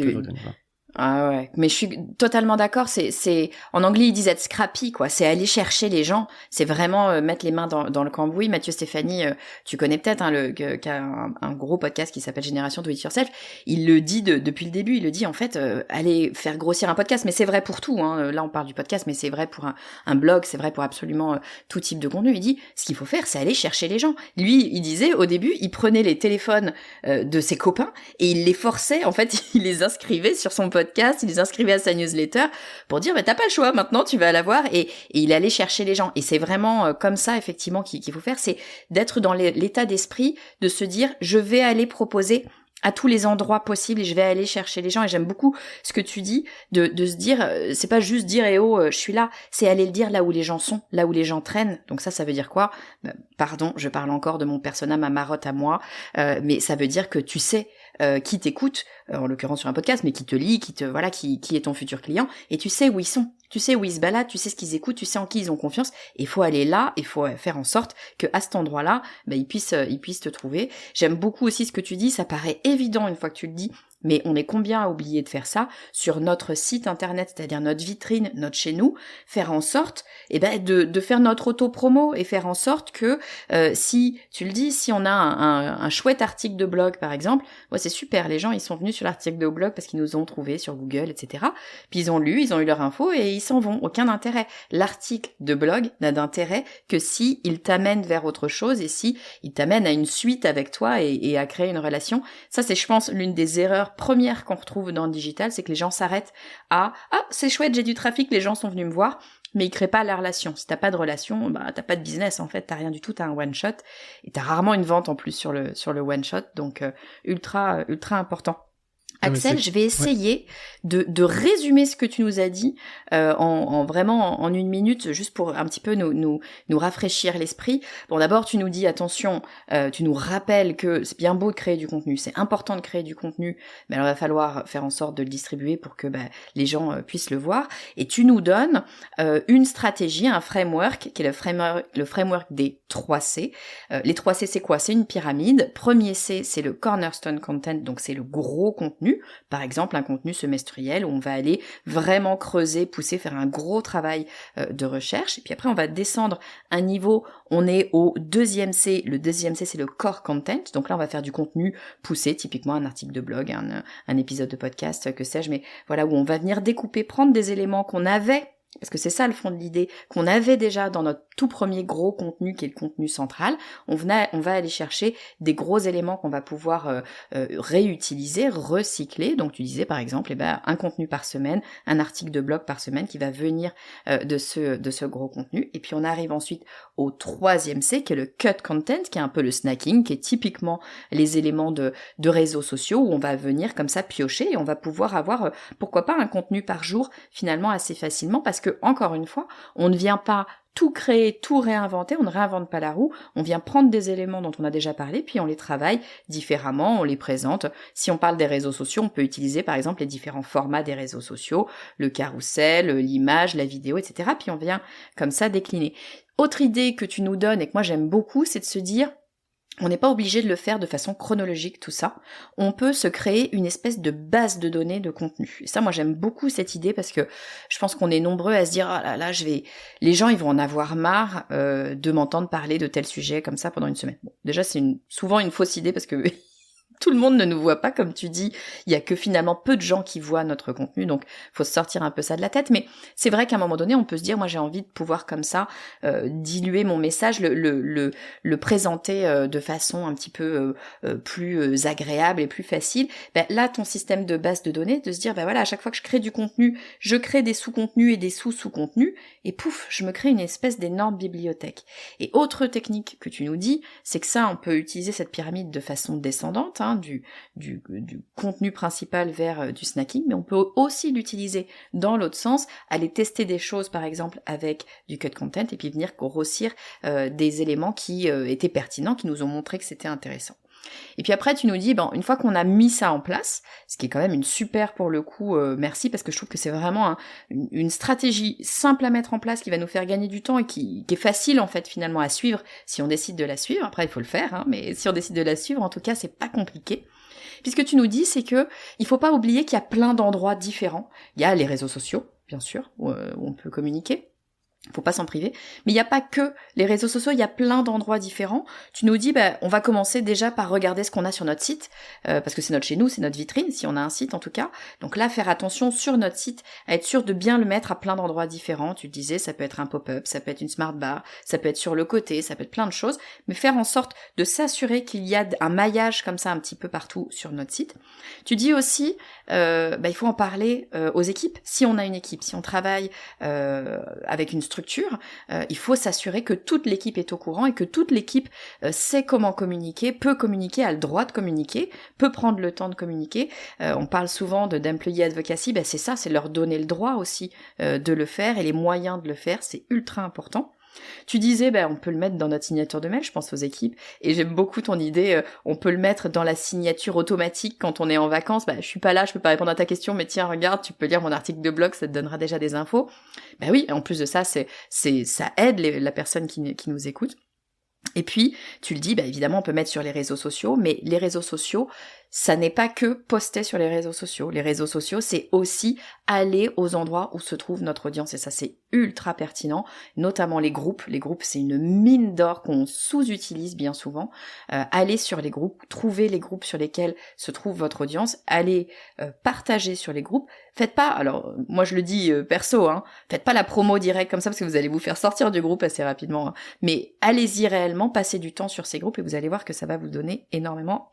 Ah ouais, mais je suis totalement d'accord. C'est en anglais ils disent être scrappy quoi. C'est aller chercher les gens. C'est vraiment mettre les mains dans le cambouis. Mathieu Stéphanie, tu connais peut-être qui a un gros podcast qui s'appelle Génération Do It Yourself. Il le dit depuis le début. Il le dit en fait, aller faire grossir un podcast. Mais c'est vrai pour tout. Hein. Là on parle du podcast, mais c'est vrai pour un blog, c'est vrai pour absolument tout type de contenu. Il dit ce qu'il faut faire, c'est aller chercher les gens. Lui, il disait au début, il prenait les téléphones de ses copains et il les forçait. En fait, il les inscrivait sur son podcast, il les inscrivait à sa newsletter pour dire t'as pas le choix, maintenant tu vas la voir, et il allait chercher les gens. Et c'est vraiment comme ça effectivement qu'il faut faire, c'est d'être dans l'état d'esprit de se dire je vais aller proposer à tous les endroits possibles et je vais aller chercher les gens. Et j'aime beaucoup ce que tu dis de se dire c'est pas juste dire je suis là, c'est aller le dire là où les gens sont, là où les gens traînent. Donc ça veut dire quoi? Pardon, je parle encore de mon persona, ma marotte à moi, mais ça veut dire que tu sais qui t'écoute, en l'occurrence sur un podcast, mais qui te lit, qui est ton futur client, et tu sais où ils sont, tu sais où ils se baladent, tu sais ce qu'ils écoutent, tu sais en qui ils ont confiance, et il faut aller là, il faut faire en sorte que à cet endroit-là, ils puissent te trouver. J'aime beaucoup aussi ce que tu dis, ça paraît évident une fois que tu le dis, mais on est combien à oublier de faire ça sur notre site internet, c'est-à-dire notre vitrine, notre chez nous, faire en sorte de faire notre auto-promo et faire en sorte que si, tu le dis, si on a un chouette article de blog par exemple, c'est super, les gens ils sont venus sur l'article de blog parce qu'ils nous ont trouvé sur Google, etc. Puis ils ont lu, ils ont eu leur info et ils s'en vont, aucun intérêt. L'article de blog n'a d'intérêt que si il t'amène vers autre chose et si il t'amène à une suite avec toi et à créer une relation. Ça c'est, je pense, l'une des erreurs premières qu'on retrouve dans le digital, c'est que les gens s'arrêtent à c'est chouette, j'ai du trafic, les gens sont venus me voir, mais ils créent pas la relation. Si t'as pas de relation, t'as pas de business en fait, t'as rien du tout, t'as un one shot et t'as rarement une vente en plus sur le one shot, donc ultra important. Axel, je vais essayer de résumer ce que tu nous as dit en vraiment en 1 minute, juste pour un petit peu nous rafraîchir l'esprit. Bon, d'abord, tu nous dis attention, tu nous rappelles que c'est bien beau de créer du contenu, c'est important de créer du contenu, mais alors il va falloir faire en sorte de le distribuer pour que les gens puissent le voir. Et tu nous donnes une stratégie, un framework qui est le framework des 3C. Les 3C, c'est quoi? C'est une pyramide. Premier C, c'est le cornerstone content, donc c'est le gros contenu. Par exemple, un contenu semestriel où on va aller vraiment creuser, pousser, faire un gros travail de recherche. Et puis après, on va descendre un niveau. On est au 2e C. Le 2e C, c'est le core content. Donc là, on va faire du contenu poussé, typiquement un article de blog, un épisode de podcast, que sais-je. Mais voilà, où on va venir découper, prendre des éléments qu'on avait Parce que c'est ça le fond de l'idée qu'on avait déjà dans notre tout premier gros contenu qui est le contenu central. On va aller chercher des gros éléments qu'on va pouvoir réutiliser, recycler. Donc tu disais par exemple un contenu par semaine, un article de blog par semaine qui va venir de ce gros contenu. Et puis on arrive ensuite au troisième C qui est le cut content, qui est un peu le snacking, qui est typiquement les éléments de réseaux sociaux où on va venir comme ça piocher et on va pouvoir avoir pourquoi pas un contenu par jour finalement assez facilement parce que encore une fois, on ne vient pas tout créer, tout réinventer, on ne réinvente pas la roue, on vient prendre des éléments dont on a déjà parlé, puis on les travaille différemment, on les présente. Si on parle des réseaux sociaux, on peut utiliser par exemple les différents formats des réseaux sociaux, le carrousel, l'image, la vidéo, etc. Puis on vient comme ça décliner. Autre idée que tu nous donnes et que moi j'aime beaucoup, c'est de se dire on n'est pas obligé de le faire de façon chronologique, tout ça. On peut se créer une espèce de base de données de contenu. Et ça, moi, j'aime beaucoup cette idée parce que je pense qu'on est nombreux à se dire, ah là là, les gens, ils vont en avoir marre de m'entendre parler de tel sujet comme ça pendant une semaine. Bon, déjà, c'est souvent une fausse idée parce que tout le monde ne nous voit pas, comme tu dis. Il y a que finalement peu de gens qui voient notre contenu, donc faut se sortir un peu ça de la tête. Mais c'est vrai qu'à un moment donné, on peut se dire, moi j'ai envie de pouvoir comme ça diluer mon message, le présenter de façon un petit peu plus agréable et plus facile. Là, ton système de base de données, de se dire, voilà, à chaque fois que je crée du contenu, je crée des sous-contenus et des sous-sous-contenus, et pouf, je me crée une espèce d'énorme bibliothèque. Et autre technique que tu nous dis, c'est que ça, on peut utiliser cette pyramide de façon descendante, du contenu principal vers du snacking, mais on peut aussi l'utiliser dans l'autre sens, aller tester des choses par exemple avec du cut content et puis venir grossir des éléments qui étaient pertinents, qui nous ont montré que c'était intéressant. Et puis après tu nous dis, une fois qu'on a mis ça en place, ce qui est quand même une super pour le coup, merci parce que je trouve que c'est vraiment une stratégie simple à mettre en place qui va nous faire gagner du temps et qui est facile en fait finalement à suivre si on décide de la suivre. Après il faut le faire, mais si on décide de la suivre, en tout cas c'est pas compliqué. Puis ce que tu nous dis, c'est que il faut pas oublier qu'il y a plein d'endroits différents. Il y a les réseaux sociaux, bien sûr, où on peut communiquer. Faut pas s'en priver, mais il n'y a pas que les réseaux sociaux, il y a plein d'endroits différents. Tu nous dis, on va commencer déjà par regarder ce qu'on a sur notre site, parce que c'est notre chez nous, c'est notre vitrine, si on a un site en tout cas. Donc là, faire attention sur notre site, à être sûr de bien le mettre à plein d'endroits différents. Tu disais, ça peut être un pop-up, ça peut être une smart bar, ça peut être sur le côté, ça peut être plein de choses, mais faire en sorte de s'assurer qu'il y a un maillage comme ça un petit peu partout sur notre site. Tu dis aussi, il faut en parler aux équipes. Si on a une équipe, si on travaille avec une structure, il faut s'assurer que toute l'équipe est au courant et que toute l'équipe sait comment communiquer, peut communiquer, a le droit de communiquer, peut prendre le temps de communiquer. On parle souvent d'employee advocacy, c'est ça, c'est leur donner le droit aussi de le faire et les moyens de le faire, c'est ultra important. Tu disais, on peut le mettre dans notre signature de mail, je pense aux équipes, et j'aime beaucoup ton idée, on peut le mettre dans la signature automatique quand on est en vacances, je suis pas là, je peux pas répondre à ta question, mais tiens, regarde, tu peux lire mon article de blog, ça te donnera déjà des infos. Oui, en plus de ça, ça aide la personne qui nous écoute. Et puis, tu le dis, évidemment, on peut mettre sur les réseaux sociaux, mais les réseaux sociaux, ça n'est pas que poster sur les réseaux sociaux. Les réseaux sociaux, c'est aussi aller aux endroits où se trouve notre audience. Et ça, c'est ultra pertinent, notamment les groupes. Les groupes, c'est une mine d'or qu'on sous-utilise bien souvent. Allez sur les groupes, trouvez les groupes sur lesquels se trouve votre audience, allez partager sur les groupes. Faites pas, alors moi je le dis perso, faites pas la promo directe comme ça parce que vous allez vous faire sortir du groupe assez rapidement. Mais allez-y réellement, passez du temps sur ces groupes et vous allez voir que ça va vous donner énormément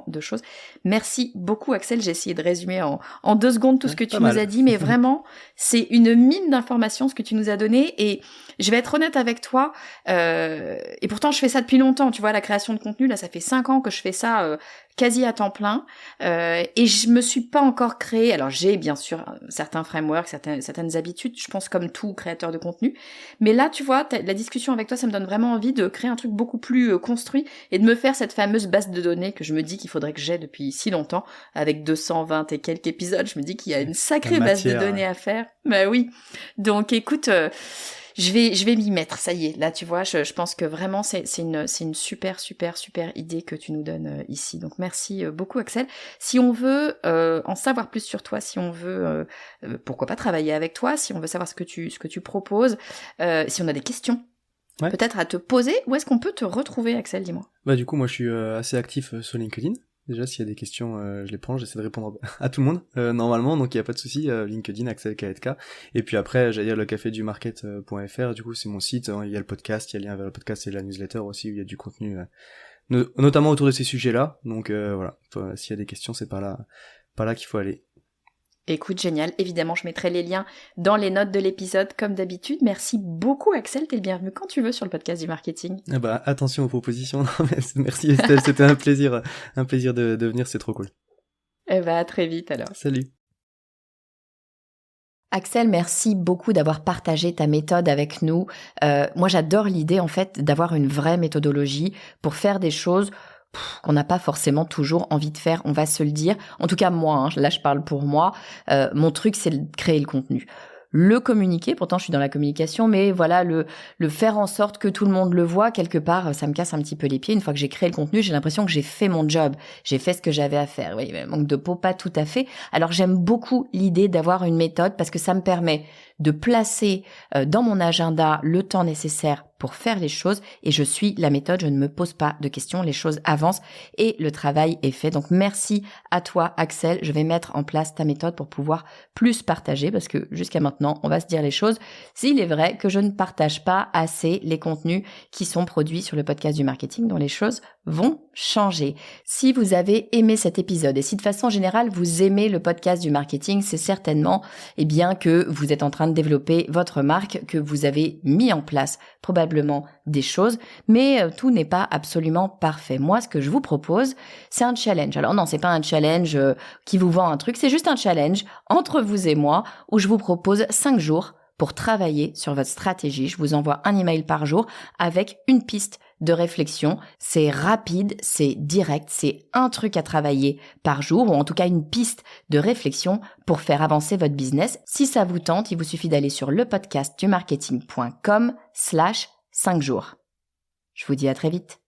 de choses. Merci beaucoup Axel, j'ai essayé de résumer en 2 secondes tout ce que tu nous as dit, mais vraiment c'est une mine d'informations ce que tu nous as donné et je vais être honnête avec toi, et pourtant je fais ça depuis longtemps, tu vois, la création de contenu, là ça fait 5 ans que je fais ça quasi à temps plein, et je me suis pas encore créé, alors j'ai bien sûr certains frameworks, certaines habitudes, je pense comme tout créateur de contenu, mais là tu vois, la discussion avec toi ça me donne vraiment envie de créer un truc beaucoup plus construit et de me faire cette fameuse base de données que je me dis qu'il faudrait que j'ai depuis si longtemps, avec 220 et quelques épisodes, je me dis qu'il y a une sacrée base de données à faire. Oui, donc écoute, je vais m'y mettre, ça y est. Là, tu vois, je pense que vraiment, c'est une super idée que tu nous donnes ici. Donc, merci beaucoup, Axel. Si on veut en savoir plus sur toi, si on veut, pourquoi pas travailler avec toi, si on veut savoir ce que tu proposes, si on a des questions, peut-être à te poser, où est-ce qu'on peut te retrouver, Axel, dis-moi. Du coup, moi, je suis assez actif sur LinkedIn. Déjà, s'il y a des questions, je les prends, j'essaie de répondre à tout le monde, normalement, donc il n'y a pas de souci, LinkedIn, Axel Kaetka. Et puis après, j'allais dire le café du market.fr, du coup, c'est mon site, il y a le podcast, il y a le lien vers le podcast et la newsletter aussi, où il y a du contenu, notamment autour de ces sujets-là. Donc voilà, s'il y a des questions, c'est par là qu'il faut aller. Écoute, génial. Évidemment, je mettrai les liens dans les notes de l'épisode, comme d'habitude. Merci beaucoup, Axel. T'es le bienvenu quand tu veux sur le podcast du marketing. Ah bah, attention aux propositions. Merci Estelle, c'était un plaisir de venir, c'est trop cool. Eh bah, à très vite alors. Salut. Axel, merci beaucoup d'avoir partagé ta méthode avec nous. Moi, j'adore l'idée, en fait, d'avoir une vraie méthodologie pour faire des choses qu'on n'a pas forcément toujours envie de faire, on va se le dire. En tout cas, moi, là, je parle pour moi. Mon truc, c'est de créer le contenu. Le communiquer, pourtant je suis dans la communication, mais voilà, le faire en sorte que tout le monde le voit, quelque part, ça me casse un petit peu les pieds. Une fois que j'ai créé le contenu, j'ai l'impression que j'ai fait mon job, j'ai fait ce que j'avais à faire. Oui, manque de peau, pas tout à fait. Alors j'aime beaucoup l'idée d'avoir une méthode parce que ça me permet de placer dans mon agenda le temps nécessaire pour faire les choses, et je suis la méthode, je ne me pose pas de questions, les choses avancent et le travail est fait. Donc merci à toi Axel, je vais mettre en place ta méthode pour pouvoir plus partager, parce que jusqu'à maintenant, on va se dire les choses, s'il est vrai que je ne partage pas assez les contenus qui sont produits sur le podcast du marketing, dont les choses vont changer. Si vous avez aimé cet épisode, et si de façon générale vous aimez le podcast du marketing, c'est certainement que vous êtes en train de développer votre marque, que vous avez mis en place probablement des choses, mais tout n'est pas absolument parfait. Moi, ce que je vous propose, c'est un challenge. Alors non, c'est pas un challenge qui vous vend un truc, c'est juste un challenge entre vous et moi où je vous propose 5 jours pour travailler sur votre stratégie. Je vous envoie un email par jour avec une piste de réflexion. C'est rapide, c'est direct, c'est un truc à travailler par jour, ou en tout cas une piste de réflexion pour faire avancer votre business. Si ça vous tente, il vous suffit d'aller sur lepodcastdumarketing.com/5 jours. Je vous dis à très vite.